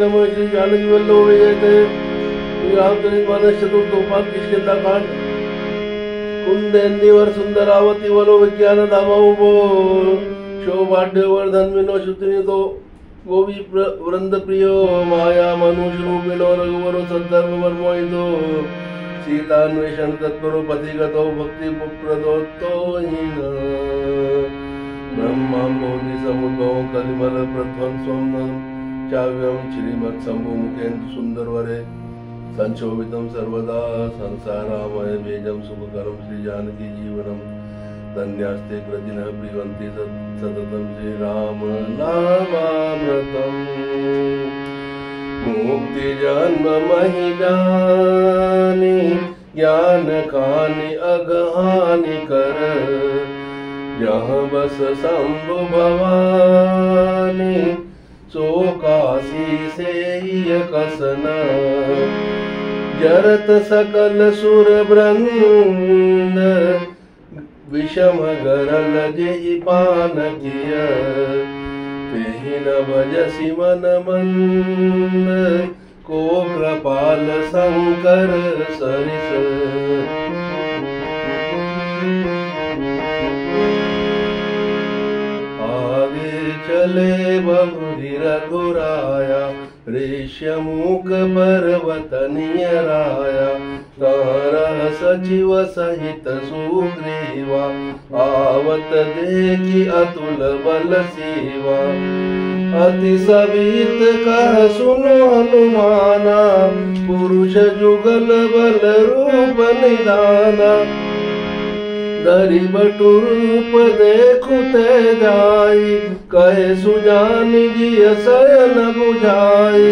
नमः। श्री जानकी वल्लभ जयते। श्री रामचरित मानस चतुर्थोपाख्यान किष्किंधाकांड। कुंदेंदीवर सुंदरावती वलो विज्ञान धामाओ शोभाढ्यवर्धन विनो शुद्धिनितो गोपी वृंद प्रियो माया मनुष्य रूपिणो रघुवरो सद्धर्म वर्मोहितो सीतान्वेषण तत्परो पथिगतो भक्ति प्रदोत्तो हीन ब्रह्मा बोधि समुद्भव कलिमल प्रध्वंसं चाव्यं श्रीमत् शंभु मुखेन्दु सुंदर वरे संशोभितं सर्वदा संसारामय बीजं सुखकरं श्री जानकी जीवनम् धन्यास्ते कृतिनः प्रियन्ति सततं श्रीराम नामामृतम्। मुक्ति जन्म महि जानि ज्ञान खानि अगहानि कर जहाँ बस शंभु भवानी सो काशी से ही कसन जरत सकल सुर वृंद विषम गरल जेहि पान किय तेहि न भजसि मन मंद को कृपाल शंकर सरिस। आगे चले बहुरी रघुराया ऋष्यमुख पर्वत नियराया तारह सचिव सहित सुग्रीवा आवत देखी अतुल बल सेवा अति सवित कह सुनो हनुमाना पुरुष जुगल बल रूप निदाना दरि बटु रूप देखुते जाई कहे सुजानि जिय शयन बुझाई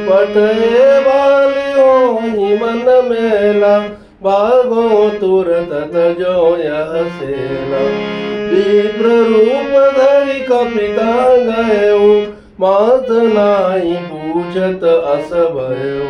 पटए वालियो मन मेला भागो तुरत तजो यह सेना विप्र रूप धरि कपिता गयो मात नाहि पूछत अस भयो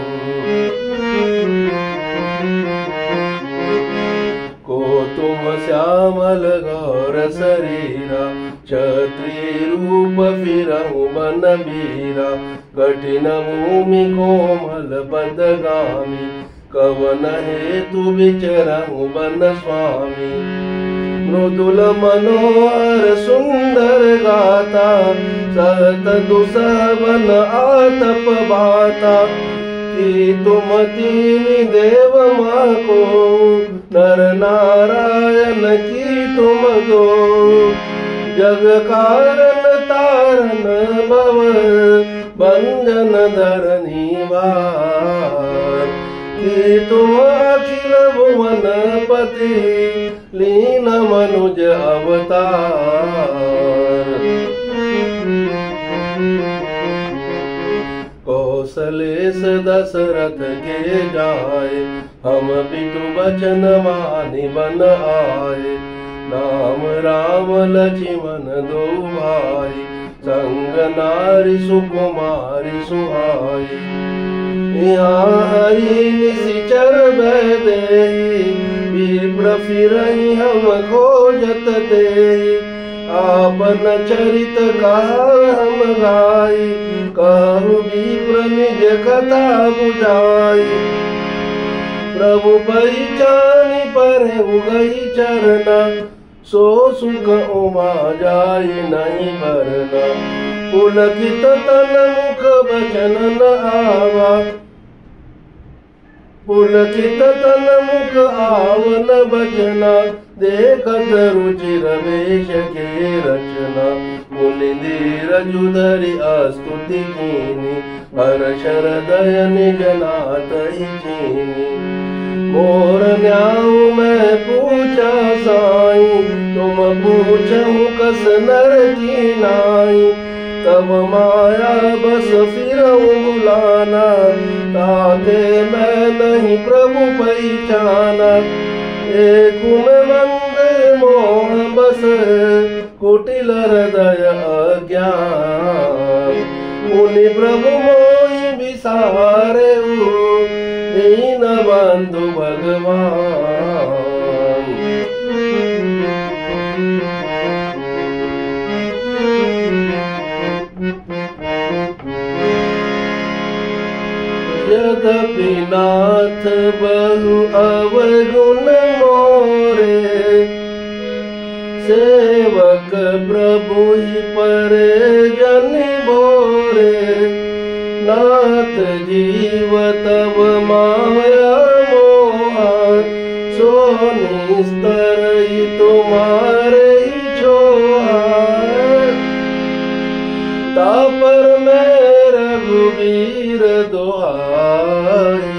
को तुम श्यामल गौर शरीरा क्षत्रिय रूप फिरहु बन बीरा कठिन भूमि कोमल पदगामी कवन हेतु विचरहु बन स्वामी मृदुल मनोहर सुंदर गाता सहत दुसवन आतप बाता कि तुम तीन देव माँ को नर नारायण की तुम दो जग कारण तारण भव बंधन धरनी वार कि तुम अखिल भुवन पति लीन मनुज अवतार। कौशलेश दशरथ के जाए हम पितु वचन मानि बन आए नाम राम लक्ष्मण दो भाई संग नारी सुकुमारी सुहाई यहाँ हरि निशिचर बैदेहि विप्र फिरहि हम खोजत देहि आपन चरित कहा हम गाई कहु विप्र निज कथा बुझाई प्रभु परिचानि परे उगई चरना सो सुख उमा जाय नहीं भरना पुलकित तन मुख बचन न आवा पुलकित तन मुख आवन बचना देखत रुचिर वेश के रचना मुनि धीरज धरि स्तुति कीनी हर्ष हृदय निज नाथ ही चीनी मोर न्याऊ मैं पूछा साई तुम पूछूं कस नर की नाई तब माया बस फिरऊं बुलाना ताते मैं नहीं प्रभु पहचाना एक में मंद मोह बस कुटिल हृदय अज्ञान मुनि प्रभु मोहि विसारे दीन बंधु भगवान। गोपीनाथ बहु अवगुण मोरे, सेवक प्रभु ही परे जन बोरे। नाथ जीव तब माया मोहा, सो निस्तर ही तुम्हारे ही छोहा। तापर में रघुवीर दोहाई,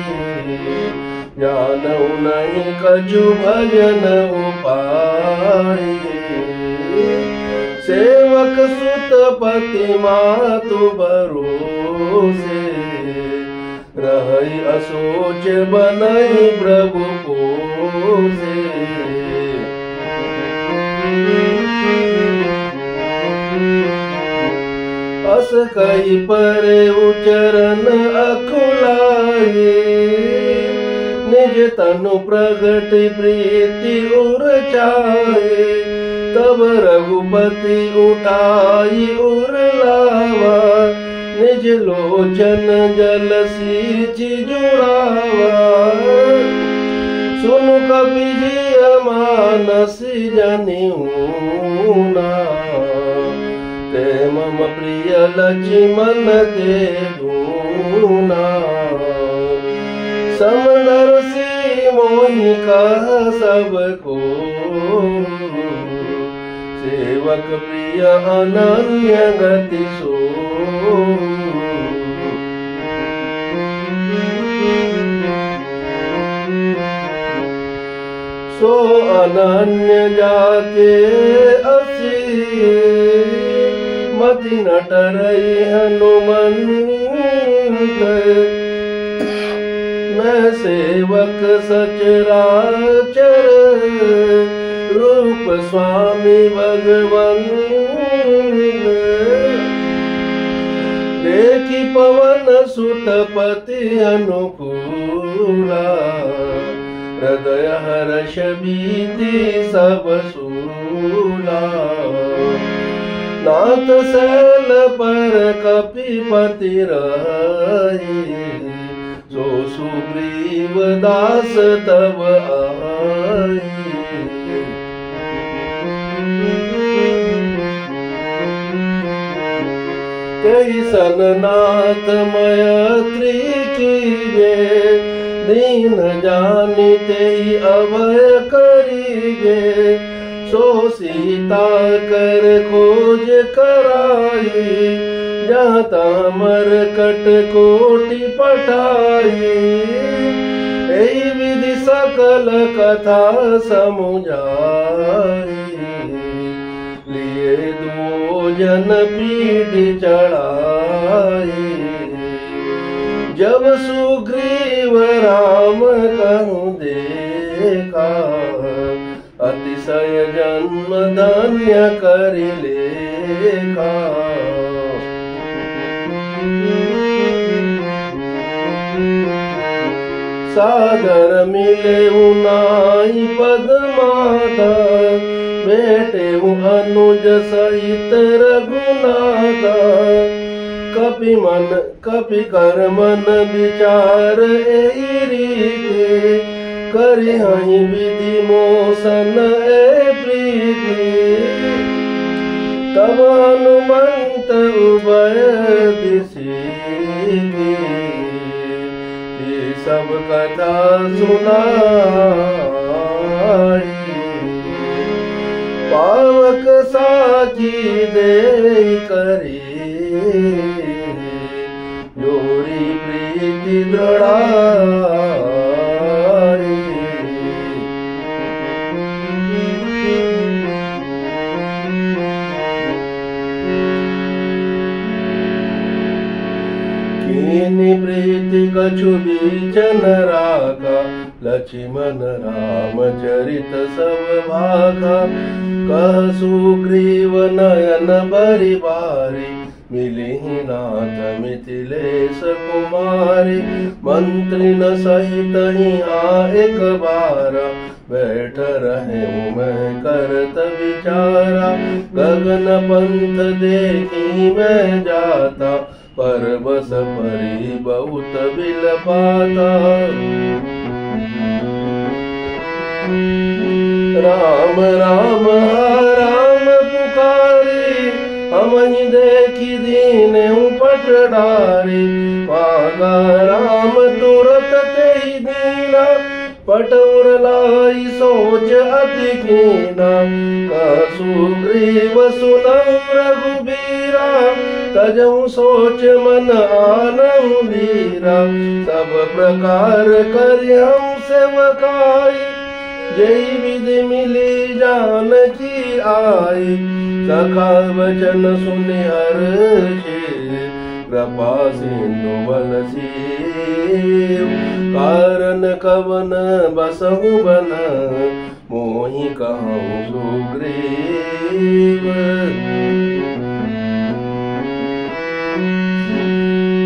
जानऊ नहीं कछु भजन उपाय। सेवक सुत पति मातु भरोसे, रही असोच बनई प्रभु पोसे। अस कई परे उचरन अकुलाए, निज तनु प्रगट प्रीति उर चाहे। तब रघुपति उठाई उर लावा, निज लोचन जल सींच जुड़ावा। सुनु कपि जिय मानस जनिऊना, ते मम प्रिय लक्ष्मण ते दूना। समदर्शी मोहि कह सब को, सेवक प्रिय अनन्य गति सो। सो अनन्य जाके असिए, मति न टरई हनुमंत। मैं सेवक सचराचर, रूप स्वामी भगवंत। देखी पवन सुत पति अनुकूला, हृदय हर्ष भीति सब सूला। नाथ शैल पर कपिपति रही, सो सुग्रीव दास तब आई। कही सन नाथ मैत्री कीजे, दीन जानिते अभय करिगे। सो सीता कर खोज कराई, जहाँ तामर कट कोटि पठाई। यही विधि सकल कथा समुझाई, लिए दो जन पीढ़ी चढ़ाई। जब सुग्रीव राम कहूँ देखा, अतिशय जन्म धन्य कर लेखा। सादर मिले उनाई पद माता, बेटे अनुज सहित रघुनाथा। कपि कर मन विचार एहि रीते, करि हहि विधि मोसन ए प्रीति। तब हनुमंत उभय दिशि, सब कथा सुनाई। पावक साची दे करी, जोरी प्रीति दृढ़ाई। कीनी प्रीति कछु बीचन राखा, लक्ष्मण राम चरित सब भाखा। कह सुग्रीव नयन बरि बारी, मिलिहि नाथ मिथिलेश कुमारी। मंत्री न सहित हिया एक बारा, बैठ रहे मैं करत विचारा। गगन पंथ देखी मैं जाता, परबस परी बहुत बिलपाता। राम राम राम पुकारी, हमहि देखी दीन उपट डारी। पागा राम तुरत ते दीना, पटौर लाई सोच अति कीना। सुग्रीव सुनऊ रघुबीरा, तजऊ सोच मन आनऊ धीरा। सब प्रकार करियऊ सेवकाई, जय विधि मिली जानकी आई। सखा वचन सुनि हर्षि, कृपा सिंधु बलसी। कारण कवन बसहु बन, मोहि कहूँ सुग्रीव।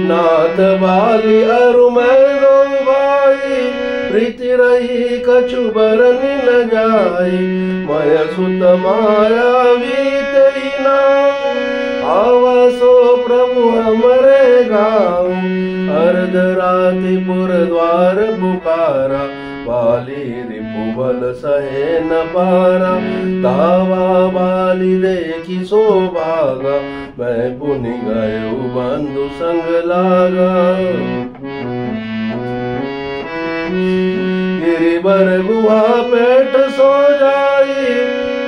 नाथ बाली अरु मैं दो भाई, प्रीति रही कछु बरनि न जाई। मय सुत मायावी तेई नाम, आवसो प्रभु हमरे गाँव। अर्धराति पुर द्वार पुकारा, बाली रिपु बल सहे न पारा। तावा बाली देखी सो भागा, मैं पुनि गयो बंधु संग लागा। गिरिबर गुहा पेट सो जाई,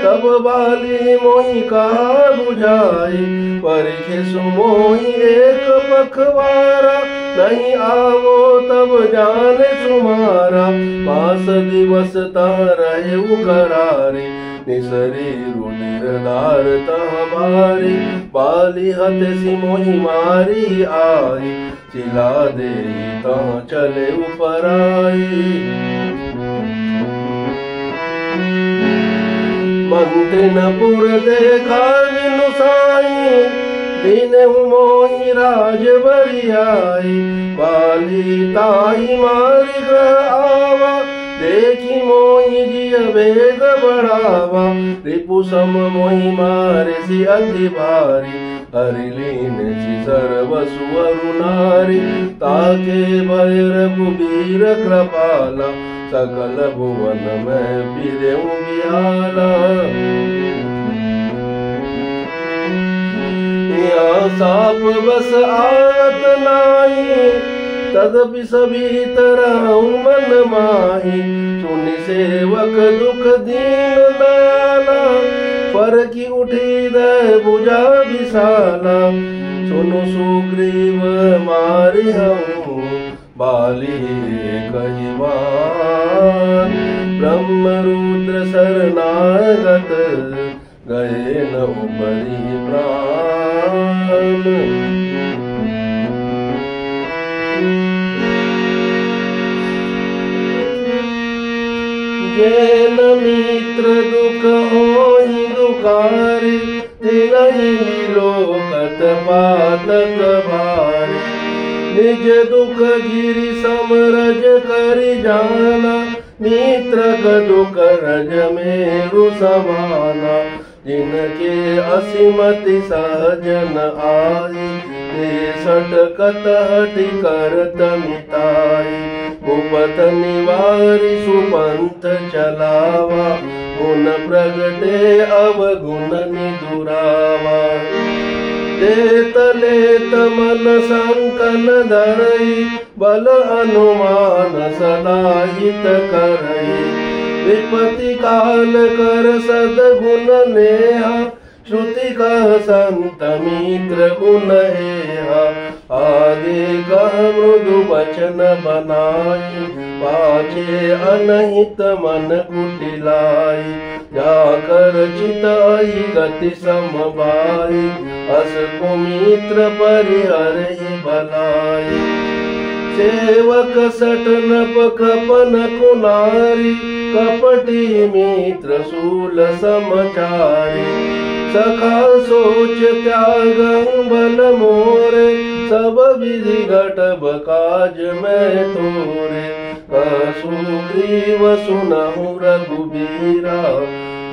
तब बाली मोहि कहा बुझाई। परिखे सुमोहि एक पखवारा, नहीं आवो तब जाने सुमारा। 5 दिवस तह रहे उकरारी, निसरी रुधिर धार तह बारी। बाली हते सि मोहि मारी आई, चिला दे तह चले उपराई। मंत्री नपुर देखा विनु साई, दीनहु मोहि राज बरियाई। बाली ताई मारि ग्रह आवा, देखी मोहि जिय भेद बढ़ावा। रिपु सम मोहि मारिसि अति भारी, हरि लीन सर्वसु अरु नारी। ताके भय रघुबीर कृपाला, सकल भुवन में फिरेऊ बिहाला। साप बस आवत नाही, तदपि सभी तरह मन माही। सुनि सेवक दुख दीन दयाला, पर की उठी दय भुजा विशाला। सुनु सुग्रीव मारि हूँ, बाली कहिवान। ब्रह्म रुद्र शरणागत, गए न उपरि प्राण। जैन मित्र दुख होई दुखारी, तिनहि लोकत पातक भारी। निज दुख गिरि समरज करि जाना, मित्र का दुख रज मेरु समाना। जिनके असीमति सहजन आई, ते सटकत हटि करत मिताई। भूपत निवारि सुपंथ चलावा, गुण प्रगटे अवगुण निदुरावा। लेत लेत मन संकन धरई, बल हनुमान सदा हित करई। विपत्ति काल कर सद्गुण नेहा, श्रुति कह संत मित्र गुण हेहा। आगे कह मृदु वचन बनाई, पाछे अनहित मन कुटिलाई। जाकर चिताई गति समबाई, अस कुमित्र परिहरहि भलाई। सेवक सठ नप कपन कुनारी, कपटी मित्र शूल समचारी। सखा सोच त्यागं बल मोरे, सब विधि घटब काज मैं तोरे। सुग्रीव सुनहु रघुबीरा,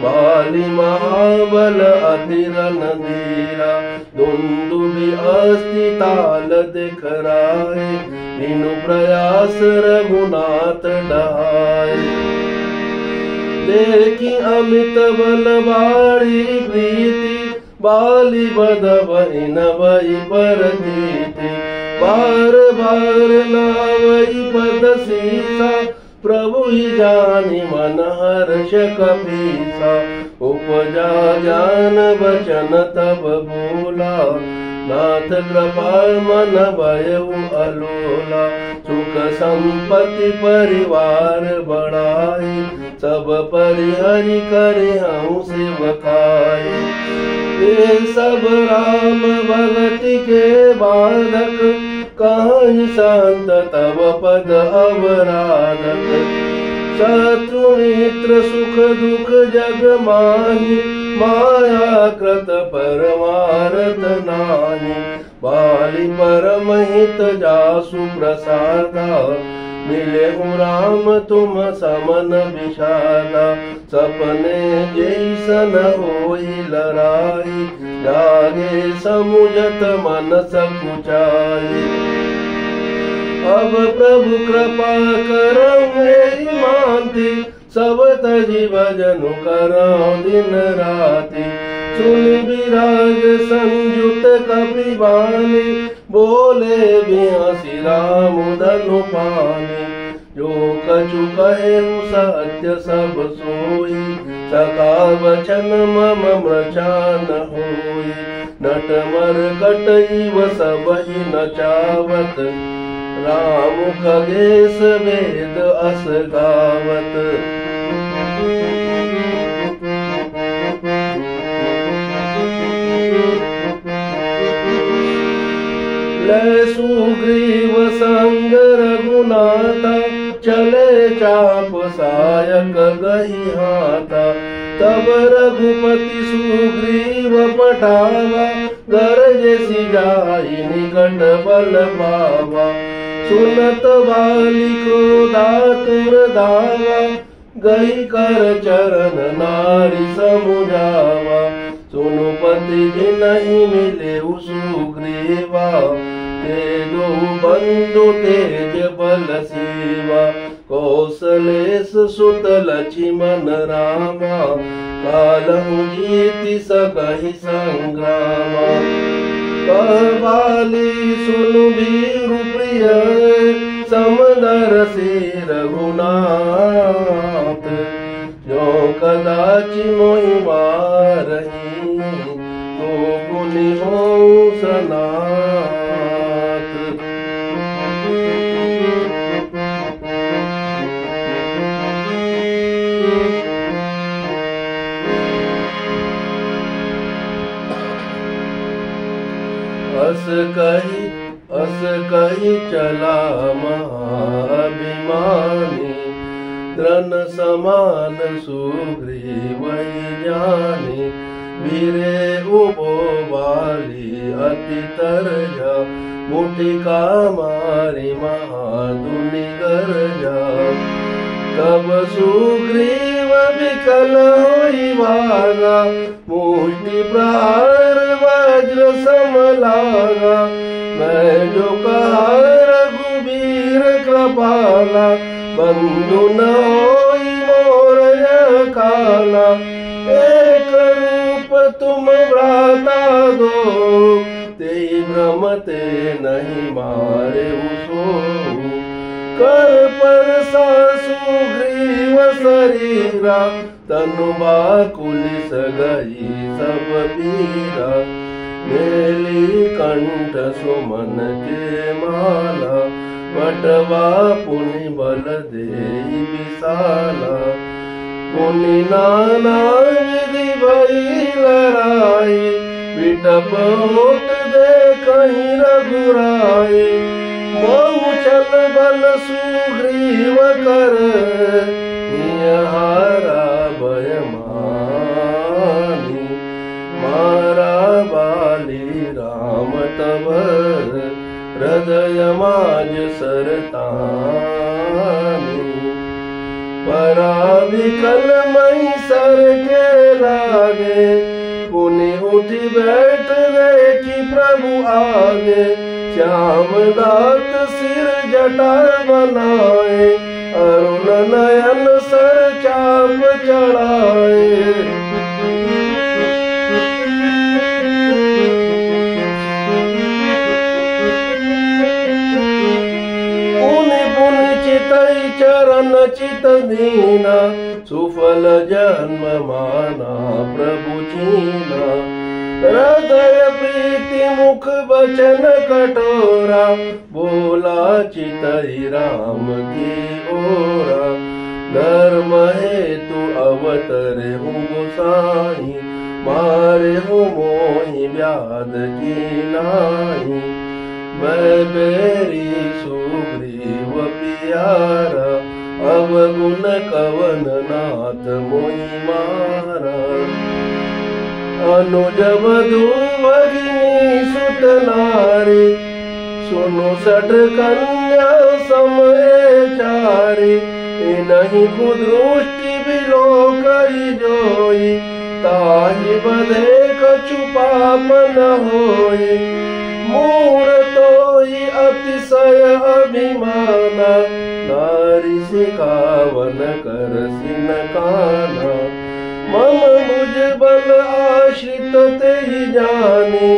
बाली महाबल अति रणधीरा। दुन्दुभि अस्ति ताल दिखराए, मीनु प्रयास रघुनाथ डहाए। देखी अमित बल बाड़ी प्रीति, बाली बद बहिन भई पर जीति। बार बार नावई पद सीसा, प्रभु ही जानी मन हर्ष कपीसा। उपजा ज्ञान बचन तब बोला, नाथ कृपा मन भयउ अलोला। सुख संपत्ति परिवार बढ़ाई, सब परिहरि करे हूँ सेवकाई। ये सब राम भगति के बाधक, कहीं शांत तब पद अवराधक। शत्रु मित्र सुख दुख जग माही, माया कृत परमारथ नाहि। बाली परम हित जासु प्रसादा, मिले हूँ राम तुम समन विषादा। सपने जैसन होई लड़ाई, जागे समुझत मन सकुचाई। अब प्रभु कृपा करऊँ मानती, सब तजी भजनु करऊँ दिन राति। सुन विराग संयुत कपि बानी, बोले बिहसी राम धनु पानी। जो कछु कहे सत्य सब सोई, सका वचन मम मृषा न होई। नट मरकट इव सबहि नचावत, राम खगेश वेद अस गावत। ले सुग्रीव संग रघुनाथा, चले चाप सायक गही हाथा। तब रघुपति सुग्रीव पठावा, गरजे सिजाई निकट बल पावा। सुनत बाली क्रोधातुर धावा, गई कर चरण नारी समुझावा। सुनु पति जिनहि मिले सुग्रीवा, ते दो बंधु तेज बल सेवा। कौशलेश सुत लक्ष्मण रामा, कालहु जीति सकहि संग्रामा। कहबाली सुनु वीरु प्रिय, समदर से रघुनाथ। जो कदाचि मोहि मारहि, तो गुनि होऊँ सनाथ। अस कही चला महाभिमानी, तृण समान सुग्रीव जानी। वीरे उबो बाली अति तरजा, मुटिका मारी महाधुनि गरजा। तब सुग्रीव विकल होई भागा, मुष्टि प्रहार वज्र समलागा। मैं जो कहा रघुबीर कृपाला, बंधु न होई मोर यह काला। एक रूप तुम भ्राता दो, तेई भ्रम ते नहीं मारे सो। कर पर सुग्रीव शरीरा, तनु बाकुलिस गई सब पीरा। मेली कंठ सुमन के माला, पटवा पुनि बल देई विशाला। पुनि नाना विधि भई लड़ाई, विटप होत दे कहीं रघुराई। बहु चल बल सुग्रीव कर, हारा भय मानी। मारा बाली राम तब, हृदय माज सरतानी। परा विकल मई सर के लागे, पुनि उठी बैठ गए कि प्रभु आगे, श्याम दात सिर जटा बनाए, अरुण नयन सर चाप चढ़ाए। पुनि पुनि चितई चरण चित दीना, सुफल जन्म माना प्रभु चीना। हृदय प्रीति मुख बचन कटोरा, बोला चितई राम की ओरा। धर्म हेतु अवतरे हूँ गोसाई, मारे हूँ मोहि व्याध की नाई। मैं बेरी सुग्रीव प्यारा, अवगुण कवन नाथ मोहि मारा। अनुज वधू भगिनी सुत नारी, सुनु सठ कन्या समय चारी। इनहि कुदृष्टि बिलोकहि जोई, ताहि बधे कछु पाप न होई। मूढ़तोहि अतिशय अभिमाना, नारी सिखावन कर सिन काना। मम मुझ बल आश्रित तेहि जानी,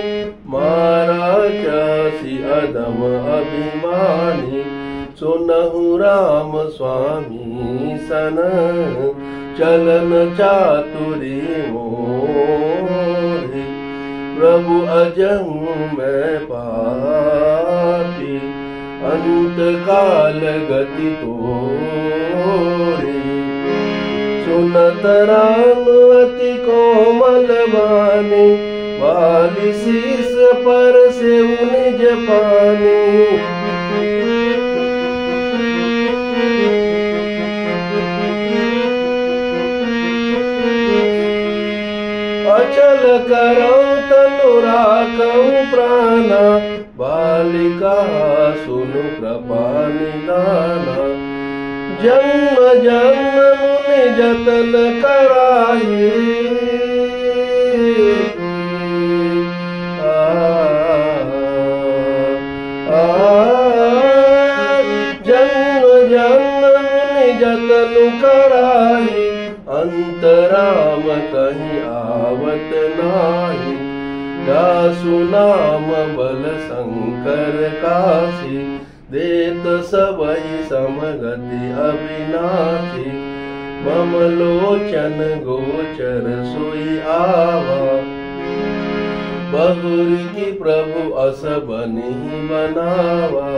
मारा चासी अधम अभिमानी। सुनहु राम स्वामी सन, चलन चातुरी मोहि। प्रभु अजहु मैं पापी, अंत काल गति तोरी। सुनत राम अति कोमल बानी, वाली शीस पर से निज पानी। अचल करऊँ तनु राखऊँ प्राणा, बालिका सुनु कृपा निदाना। जन्म जन्म मुनि जतन कराई, जन्म जन्म मुनि जतन कराई। अंतराम कहीं आवत नाही, दासु नाम बल शंकर काशी। देत सबई समगति अविनाशी, मम लोचन गोचर सोई आवा। बहुरी की प्रभु अस बनी बनावा।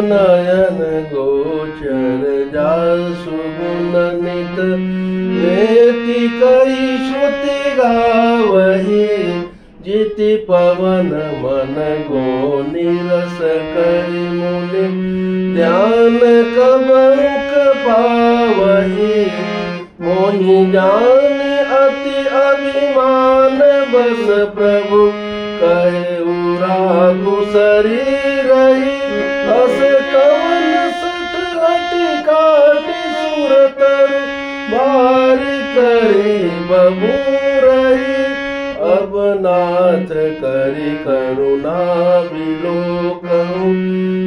नयन गोचर जासु गुण नित, लेति कई श्रुति गावही। जिति पवन मन गो निरस करि मुनि, ध्यान कबरुक पावही। मोहि जान अति अभिमान बस प्रभु, कहेउ राघु शरीर रही। अस कवन सठ हटि काटि सुरतर, बारी करी बबू रही। अब नाथ करि करुणा बिलोकहु,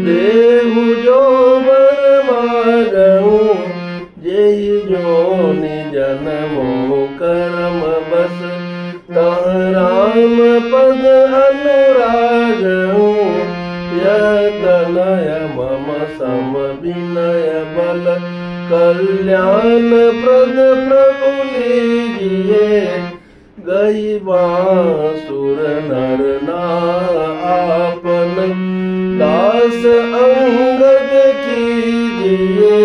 देहु जो बर मागहु। जेहि जोनि जन्मो कर्म बस, तह राम पद अनुरागहु। यतनय मम सम विनय बल, कल्याण प्रद प्रभु लीजिए। गई बासुर नर ना आपन, दास अंगद कीजिए।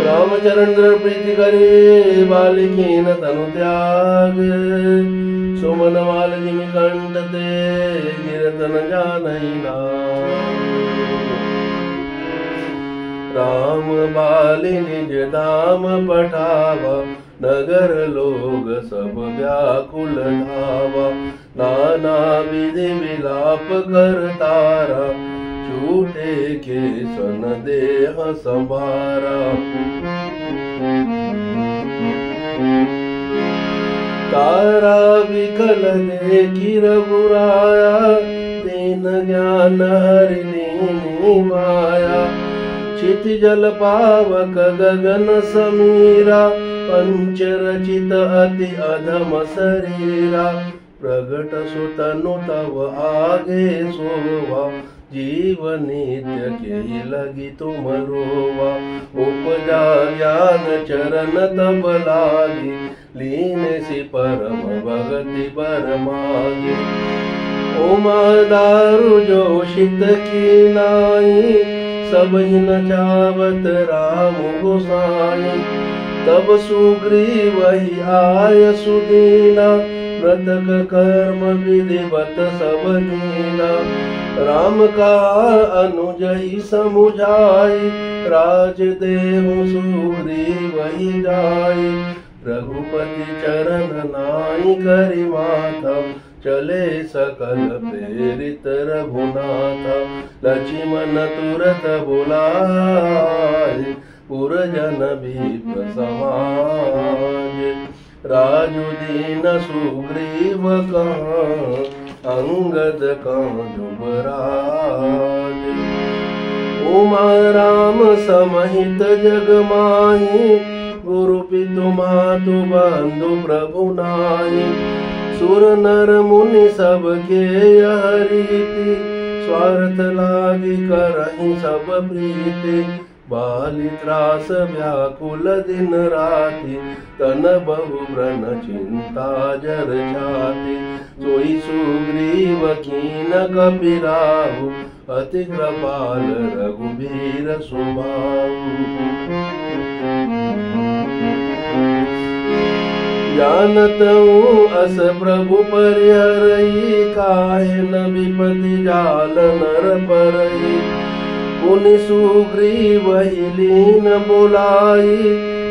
रामचरण प्रीति करे, बालिकीन तनु त्याग। सुमन माल जिमि कंठ ते, गिरत न जानई नाम। राम बाली निज धाम पठावा, नगर लोग सब व्याकुल धावा। नाना विधि विलाप कर तारा, छूटे के सन देह संभारा। तारा विकल देखी रघुराया, दीन ज्ञान हरिणी माया। क्षिति जल पावक गगन समीरा, पंच रचित अति अधम शरीरा। प्रगट सुतनु तव आगे सोवा, जीव नित्य के लगी तुम रोवा। उपजा ज्ञान चरण तब लागी, लीन सी परम भगति बर मागी। उमा दारु जोशित की नाई, सब ही न चावत राम गोसाई। तब सुग्रीव वही आय सुदीना, मृतक कर्म विधिवत सब कीना। राम का अनुज ही समुझाई, राज देहु सुग्रीव वही जाई। रघुपति चरण नाई करि माथा, चले सकल प्रेरित रघुनाथ। लक्ष्मण तुरत बुलाए, पुरजन विप्र समाज। राजु दीन सुग्रीव कहाँ, अंगद कहाँ जुबराज। उमा राम समहित जग माही, गुरु पितु मातु बंधु प्रभु नाई। सुर नर मुनि सबके यह रीति, स्वार्थ लागी करहि सब प्रीति। बाली त्रास व्याकुल दिन राति, तन बहु व्रण चिंता जर जाति। सोई सुग्रीव कीन कपिराहु, अति कृपाल रघुबीर स्वभाव। जानत हूँ अस प्रभु परिहरई, काहे न विपति जाल नर परई। पुनि सुग्रीव ही लीन बुलाई,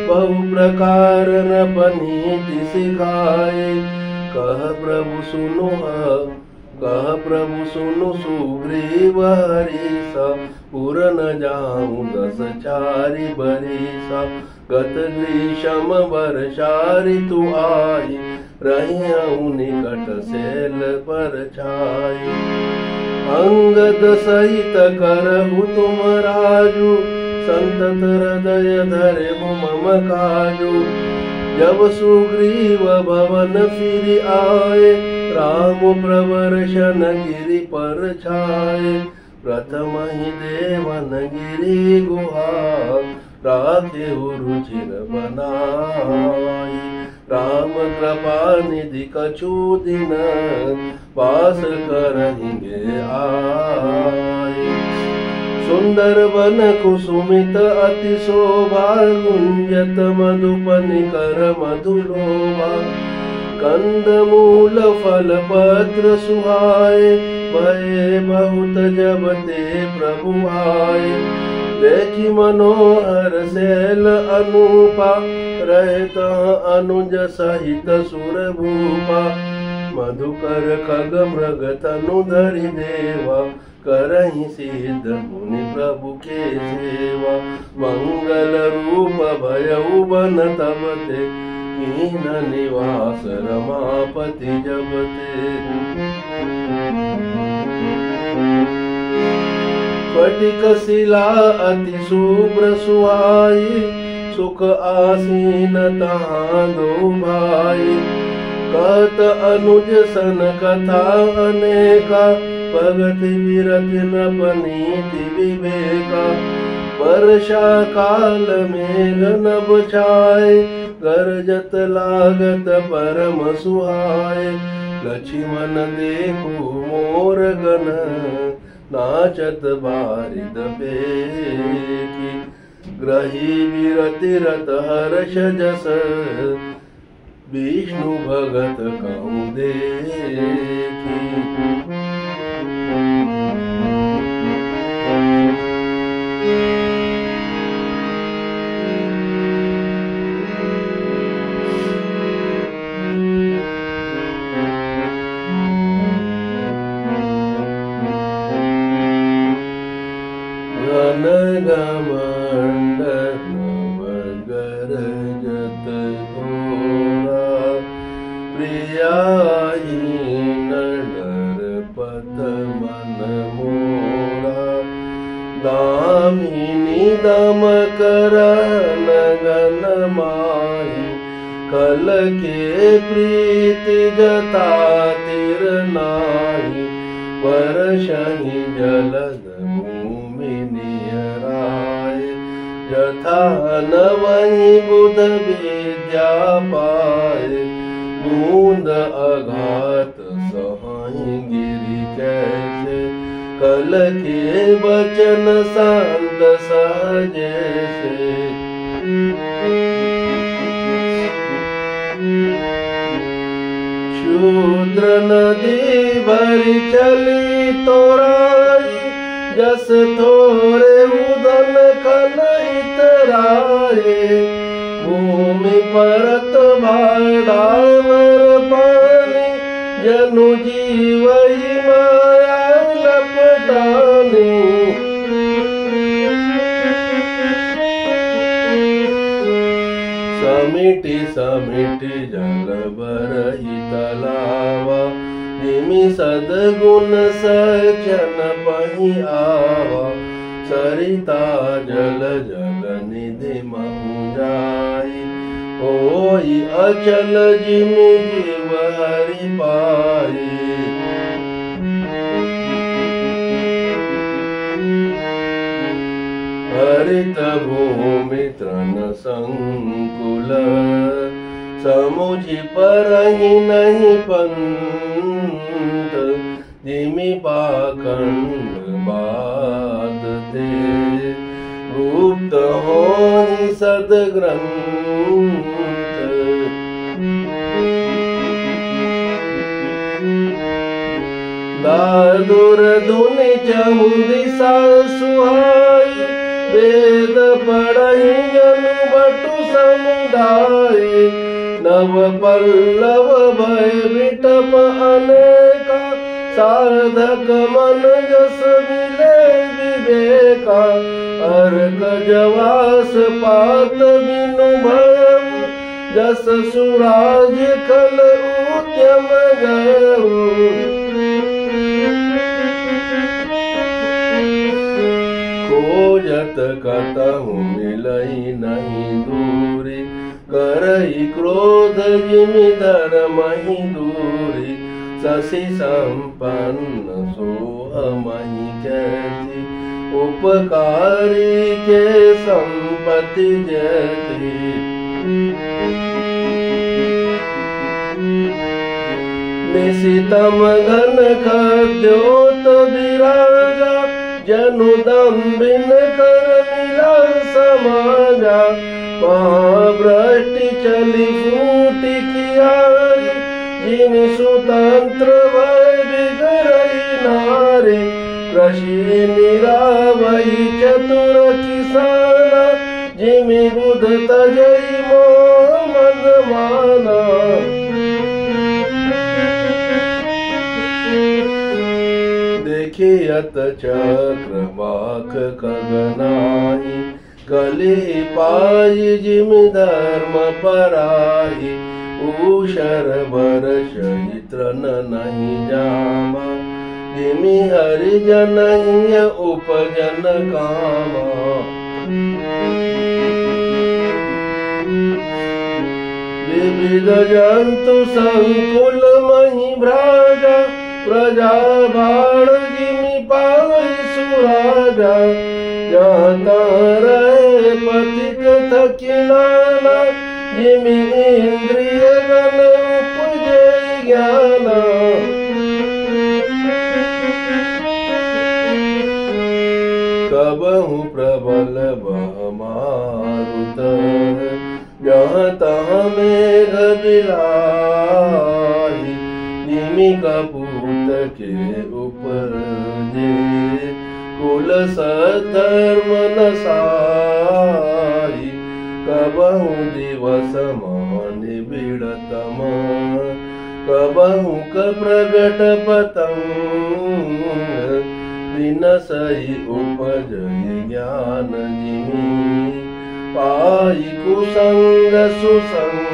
बहु प्रकार नपनीति सिखाए। कह प्रभु सुनु सुग्रीव हरीसा, पुर न जाऊं 10 चारि बरीसा। गत ग्रीष्म वर्षा ऋतु आई, रहियहु निकट सेल पर छाई। अंगद सहित करहु तुम राजू, संतत हृदय धरेहु मम काजू। जब सुग्रीव भवन फिर आए, राम प्रवर्षन गिरि पर छाए। प्रथम ही देवन गिरि गुहा, राखेहु रुचिर बनाई। राम कृपा निधि कछु दिन, वास करहिंगे आए। सुंदर वन कुसुमित अति शोभा, गुंजत मधुपनि कर मधुलोभा। कंद मूल फल पत्र सुहाए, भये बहुत जब ते प्रभु आए। देखी मनोहर शैल अनूपा, रहत अनुज सहित सुर भूपा। मधुकर खग मृग तनु धरि देवा, करहि सिद्ध मुनि प्रभु के सेवा। मंगल रूप भयउ बन तब ते, कीन निवास रमापति जब ते। स्फटिक शिला अति शुभ्र सुहाई, सुख आसीन तहाँ दो भाई। कहत अनुज सन कथा अनेका, भगति विरति नपनीति विवेका। वर्षा काल मेघ नभ छाए, गरजत लागत परम सुहाए। लक्ष्मण देखु मोर गण, नाचत बारिद पेखी। ग्रही विरति रत हर्ष जस, विष्णु भगत कहूँ देखी। प्रियाहीन नरपत मन मोरा दामिनी दम करन गन माही कल के प्रीति जता तिर नाही वर्षहि जलद भूमि नियराय यथा न वही बुध विद्या पाए बूंद अघात सहाई गिरी कैसे कल के बचन शांत सहजे से शूद्र नदी भरी चली तोराई जस थोरे उदन खन इतराए भूमि परत भाडावर पानी जनु जीवई माया लपटानी समिति समिति जल बरही तलावा निमि सदगुण सचन पही आवा सरिता जल जल निधि महु जाई होई अचल जिमि जीव हरि पाई हरित भूमि तृण संकुल समुझि परहि नहीं पंत जिमि पाखंड बाद ते गुप्त होहि सदग्रंथ दादुर धुनि चहु दिशा सुहाई वेद पढ़हि जनु बटु समुदाय नव पल्लव भय विटप अनेका साधक मन जस मिले विवेका अर्क जवास पात बिनु भयम जस सुराज खल उद्यम गयऊ खोजत कतहु मिलई नहीं दूरी करई क्रोध जिमि धर्महि दूरी शशि संपन्न सोहमहि कैसी उपकारी के संपत्ति जैसी निशितम घन खद्योत विराजा जनु दम्बिन कर मिला समाजा महाभ्रष्टि चली फूटी कियारी जिमि सुतंत्र भय बिगड़ई नारी कृषि निरावई चतुर किसाना जिमि बुध तजई मोह मन माना देखियत चक्र बाक खगनाई कली पाई जिमि धर्म पराई ऊषर वर्ष तृण नहीं जामा जिमि हरिजन उपजन कामा विविध जंतु संकुल मही भ्राजा प्रजा बाण जिमि पावई सुराजा जहाँ रहे पथिक थकिनाना जिमि इंद्रिय गण उपजे ज्ञाना कबहु प्रबल बह मारुत जहाँ तहाँ मेघ बिलाई जिमि कपूत के उपजे कुल सधर्म नसाई कबहु दिवस निबिड़तम कबहु क प्रगट पतंग विनसई उपजई ज्ञान जिमि पाई कुसंग सुसंग